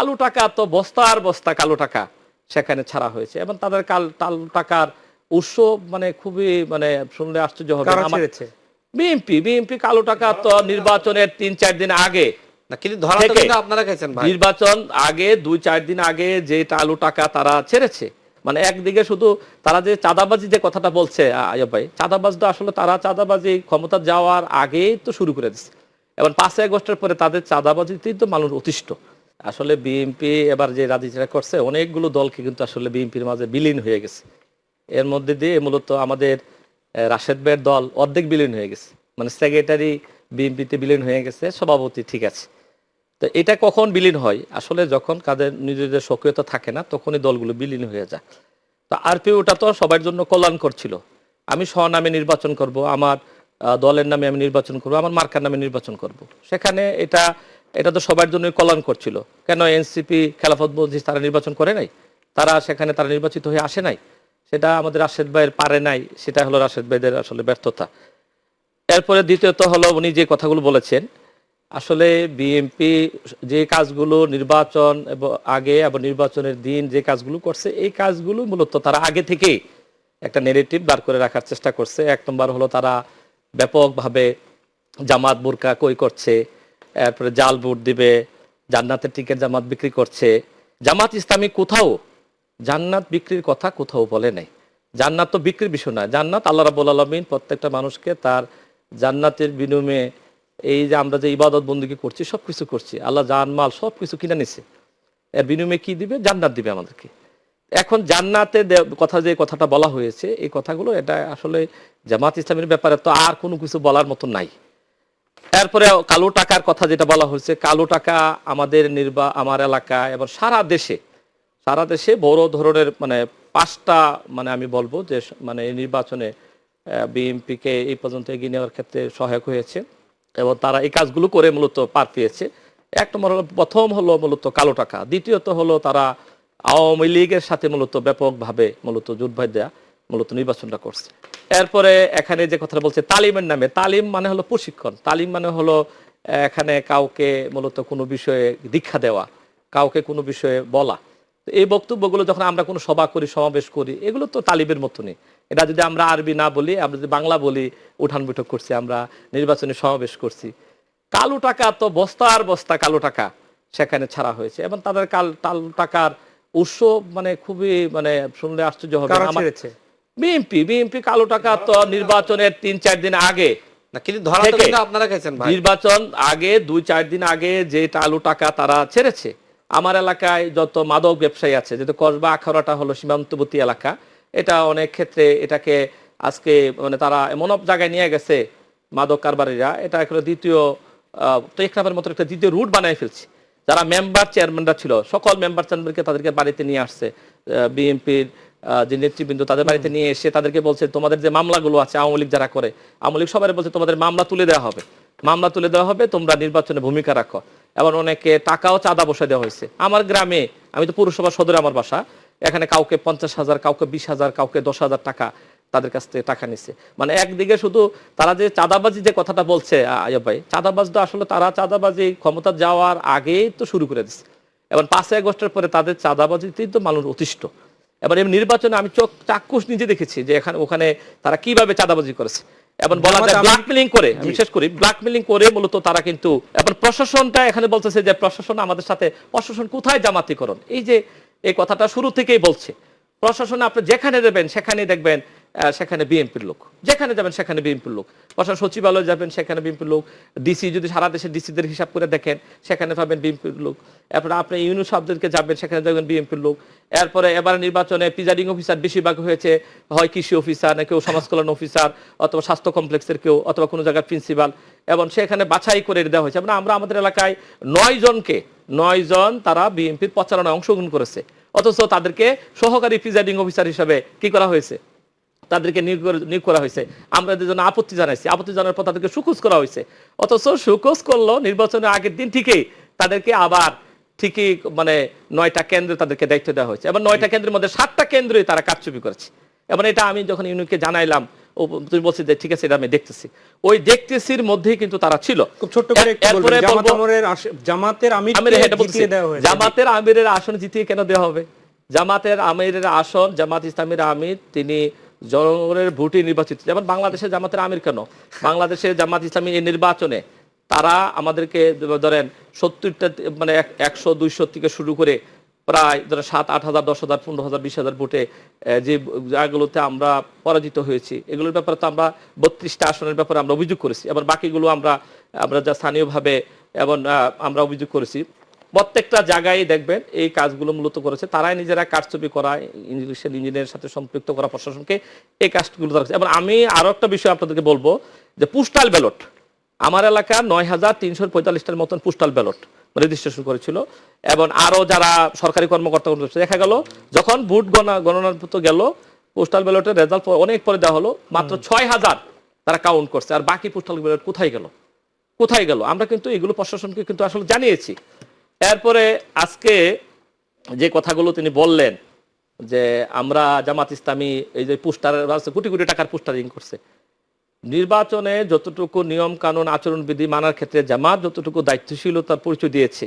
কালো টাকা তো বস্তার বস্তা কালো টাকা সেখানে ছাড়া হয়েছে এবং তাদের কালো টাকার উৎস মানে খুবই মানে শুনলে আশ্চর্য হবে। বিএনপি কালো টাকা তো নির্বাচনের ৩-৪ দিন আগে আপনারা খাইছেন ভাই, নির্বাচন আগে ২-৪ দিন আগে যে কালো টাকা তারা ছেড়েছে। মানে একদিকে শুধু তারা যে চাঁদাবাজি যে কথাটা বলছে আয়ব ভাই, চাঁদাবাজ তো আসলে তারা চাঁদাবাজি ক্ষমতা যাওয়ার আগেই তো শুরু করে দিচ্ছে এবং ৫ই আগস্টের পরে তাদের চাঁদাবাজিতেই তো মানুষ অতিষ্ঠ। আসলে বিএনপি এবার যে রাজনীতিটা করছে অনেকগুলো দলকে কিন্তু আসলে বিএনপির মাঝে বিলীন হয়ে গেছে। এর মধ্যে দিয়ে মূলত আমাদের রাশেদ ভাইয়ের দল অর্ধেক বিলীন হয়ে গেছে, মানে সেক্রেটারি বিএনপিতে বিলীন হয়ে গেছে, সভাপতি ঠিক আছে। তো এটা কখন বিলীন হয়? আসলে যখন কাদের নিজেদের সক্রিয়তা থাকে না তখনই দলগুলো বিলীন হয়ে যায়। তো আরপিওটা তো সবার জন্য কল্যাণকর ছিল। আমি স্বনামে নির্বাচন করব, আমার দলের নামে আমি নির্বাচন করব, আমার মার্কার নামে নির্বাচন করব, সেখানে এটা তো সবার জন্যই কল্যাণকর ছিল। কেন এনসিপি খেলাফত মজলিস তারা নির্বাচন করে নাই? সেখানে তারা নির্বাচিত হয়ে আসে নাই? সেটা আমাদের রাশেদ ভাইয়ের পারে নাই, সেটা হলো রাশেদ ভাইদের আসলে ব্যর্থতা। এরপরে দ্বিতীয়ত হলো উনি যে কথাগুলো বলেছেন, আসলে বিএনপি যে কাজগুলো নির্বাচন আগে এবং নির্বাচনের দিন যে কাজগুলো করছে, এই কাজগুলো মূলত তারা আগে থেকেই একটা নেগেটিভ দাঁড় করে রাখার চেষ্টা করছে। ১ নম্বর হলো তারা ব্যাপকভাবে জামাত বোরকা কই করছে, এরপরে জাল ভোট দিবে, জান্নাতের টিকিট জামাত বিক্রি করছে। জামাত ইসলামী কোথাও জান্নাত বিক্রির কথা কোথাও বলে নাই। জান্নাত তো বিক্রির বিষয় না, জান্নাত আল্লাহ রাব্বুল আলামিন প্রত্যেকটা মানুষকে তার জান্নাতের বিনিময়ে এই যে আমরা যে ইবাদত বন্দেগী করছি সব কিছু করছি, আল্লাহ জানমাল সব কিছু কিনে নিছে, এর বিনিময়ে কি দিবে? জান্নাত দিবে আমাদেরকে। এখন জান্নাতের কথা যে কথাটা বলা হয়েছে, এই কথাগুলো এটা আসলে জামাত ইসলামের ব্যাপারে তো আর কোনো কিছু বলার মতো নাই। এরপরে কালো টাকার কথা যেটা বলা হয়েছে, কালো টাকা আমাদের আমার এলাকা এবং সারা দেশে বড় ধরনের মানে 5টা মানে আমি বলবো যে মানে এই নির্বাচনে বিএনপিকে এই পর্যন্ত এগিয়ে নেওয়ার ক্ষেত্রে সহায়ক হয়েছে এবং তারা এই কাজগুলো করে মূলত পার পেয়েছে। ১ নম্বর হলো, প্রথম হলো মূলত কালো টাকা, দ্বিতীয়ত হলো তারা আওয়ামী লীগের সাথে মূলত ব্যাপকভাবে মূলত জোট দেয়া মূলত নির্বাচনটা করছে। এরপরে এখানে যে কথাটা বলছে তালিমের নামে, তালিম মানে হলো প্রশিক্ষণ, তালিম মানে হলো এখানে কাউকে মূলত কোনো বিষয়ে দীক্ষা দেওয়া, কাউকে কোনো বিষয়ে বলা। এই বক্তব্যগুলো যখন আমরা কোনো সভা করি, সমাবেশ করি, এগুলো তো তালিবের মতনই। এটা যদি আমরা আরবি না বলি, আমরা যদি বাংলা বলি, উঠান বৈঠক করছি, আমরা নির্বাচনী সমাবেশ করছি, কালো টাকা তো বস্তার বস্তা কালো টাকা সেখানে ছাড়া হয়েছে এবং তাদের কালো টাকার উৎস মানে খুবই মানে শুনলে আশ্চর্য হবে। বিএনপি কালো টাকা তো নির্বাচনের ৩-৪ দিন আগে, আপনারা খাইছেন ভাই, নির্বাচন আগে ২-৪ দিন আগে যে কালো টাকা তারা ছেড়েছে। আমার এলাকায় যত মাদক ব্যবসায়ী আছে, যেহেতু কসবা আখাউড়াটা হলো সীমান্তবর্তী এলাকা, এটা অনেক ক্ষেত্রে এটাকে আজকে মানে তারা এমন জায়গায় নিয়ে গেছে মাদক কারবারিরা, এটা একটা দ্বিতীয় টেকনাফের মতো একটা দ্বিতীয় রুট বানিয়ে ফেলছে। যারা মেম্বার চেয়ারম্যানরা ছিল সকল মেম্বার চেয়ারম্যানকে তাদেরকে বাড়িতে নিয়ে আসছে বিএনপির যে নেতৃবৃন্দ, তাদের বাড়িতে নিয়ে এসে তাদেরকে বলছে তোমাদের যে মামলাগুলো আছে আওয়ামী লীগ যারা করে, আওয়ামী লীগ সবাই বলছে তোমাদের মামলা তুলে দেওয়া হবে, তোমরা নির্বাচনে ভূমিকা রাখো। এবার অনেকে টাকাও চাঁদা বসে দেওয়া হয়েছে। আমার গ্রামে, আমি তো পৌরসভা সদরে আমার বাসা, এখানে কাউকে 50,000, কাউকে 20,000, কাউকে 10,000 টাকা তাদের কাছ থেকে টাকা নিচ্ছে। মানে একদিকে শুধু তারা যে চাঁদাবাজি যে কথাটা বলছে আয়ব ভাই, চাঁদাবাজ তো আসলে তারা চাঁদাবাজি ক্ষমতা যাওয়ার আগেই তো শুরু করে দিচ্ছে এবং 5ই আগস্টের পরে তাদের চাঁদাবাজিতেই তো মানুষ অতিষ্ঠ। এবার এই নির্বাচনে আমি চাক্ষুষ নিজে দেখেছি যে ওখানে তারা কিভাবে চাঁদাবাজি করেছে এবং বলা যায় ব্ল্যাকমেলিং করে, আমি শেষ করি, ব্ল্যাকমেলিং করে মূলত তারা কিন্তু এখন প্রশাসনটা এখানে বলতেছে যে প্রশাসন আমাদের সাথে, প্রশাসন কোথায় জামাতিকরণ? এই যে এই কথাটা শুরু থেকেই বলছে, প্রশাসন আপনি যেখানে দেবেন সেখানেই দেখবেন সেখানে বিএনপির লোক, যেখানে যাবেন সেখানে বিএনপির লোক, প্রশাসন সচিবালয় যাবেন সেখানে বিএনপির লোক, ডিসি যদি সারা দেশের ডিসিদের হিসাব করে দেখেন সেখানে পাবেন বিএনপির লোক, এরপরে আপনি ইউনিয়ন সাবদেরকে যাবেন সেখানে যাবেন বিএনপির লোক। এরপরে এবার নির্বাচনে প্রিজাইডিং অফিসার বেশিরভাগ হয়েছে হয় কৃষি অফিসার, না কেউ সমাজ কল্যাণ অফিসার, অথবা স্বাস্থ্য কমপ্লেক্সের কেউ, অথবা কোনো জায়গার প্রিন্সিপাল, এবং সেখানে বাছাই করে দেওয়া হয়েছে। আমরা আমাদের এলাকায় 9 জন তারা বিএনপির প্রচারণায় অংশগ্রহণ করেছে, অথচ তাদেরকে সহকারী প্রিজাইডিং অফিসার হিসাবে কি করা হয়েছে, তাদেরকে নিয়োগ করা হয়েছে। আমরা এদের জন্য আপত্তি জানাইছি, আপত্তি জানার পর তাদেরকে সুকুজ করা হয়েছে, অথচ সুকুজ করলো নির্বাচনের আগের দিন ঠিকই তাদেরকে আবার ঠিকই মানে 9টা কেন্দ্রে তাদেরকে দায়িত্ব দেওয়া হয়েছে এবং 9টা কেন্দ্রের মধ্যে 7টা কেন্দ্রে তারা কারচুপি করেছে। এবং এটা আমি যখন ইউনিয়নকে জানাইলাম, তুমি বলছি যে ঠিক আছে এটা আমি দেখতেছি, ওই দেখতেছির মধ্যেই কিন্তু তারা ছিল। খুব ছোট্ট করে একটু বলবেন, জামাতের আমিরকে জিতিয়ে দেওয়া হয়েছে। জামাতের আমিরের আসন জিতিয়ে কেন দেওয়া হবে? জামাতের আমিরের আসন, জামাত ইসলামের আমির তিনি জনগণের ভোটে নির্বাচিত। যেমন বাংলাদেশের জামাতের আমির কেন, বাংলাদেশের জামাত ইসলামী এই নির্বাচনে তারা আমাদেরকে ধরেন 70টা মানে 100-200 থেকে শুরু করে প্রায় ধরেন 7-8 হাজার, 10,000, 15,000, 20,000 ভোটে যে জায়গাগুলোতে আমরা পরাজিত হয়েছি, এগুলোর ব্যাপারে তো আমরা 32টা আসনের ব্যাপারে আমরা অভিযোগ করেছি। আবার বাকিগুলো আমরা যা স্থানীয়ভাবে এবং আমরা অভিযোগ করেছি। প্রত্যেকটা জায়গায় দেখবেন এই কাজগুলো মূলত করেছে তারাই, নিজেরা কারচুপি করা, ইঞ্জিনিয়ারের সাথে সম্পৃক্ত করা প্রশাসনকে, এই কাজগুলো করেছে। এবং আমি আরো একটা বিষয় আপনাদেরকে বলবো যে পোস্টাল ব্যালট, আমার এলাকা 9,345টার মতন পোস্টাল ব্যালট রেজিস্ট্রেশন করেছিল। এবং আরো যারা সরকারি কর্মকর্তা দেখা গেল যখন ভোট গণনার গেল, পোস্টাল ব্যালটের রেজাল্ট অনেক পরে দেওয়া হলো, মাত্র 6,000 তারা কাউন্ট করছে। আর বাকি পোস্টাল ব্যালট কোথায় গেল? আমরা কিন্তু এগুলো প্রশাসনকে কিন্তু আসলে জানিয়েছি। এরপরে আজকে যে কথাগুলো তিনি বললেন যে আমরা জামাত ইসলামী এই যে পোস্টার কোটি কোটি টাকার পোস্টারিং করছে, নির্বাচনে যতটুকু নিয়ম কানুন আচরণবিধি মানার ক্ষেত্রে জামাত যতটুকু দায়িত্বশীলতার পরিচয় দিয়েছে,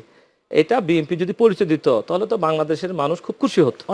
এটা বিএনপি যদি পরিচয় দিত তাহলে তো বাংলাদেশের মানুষ খুব খুশি হতো।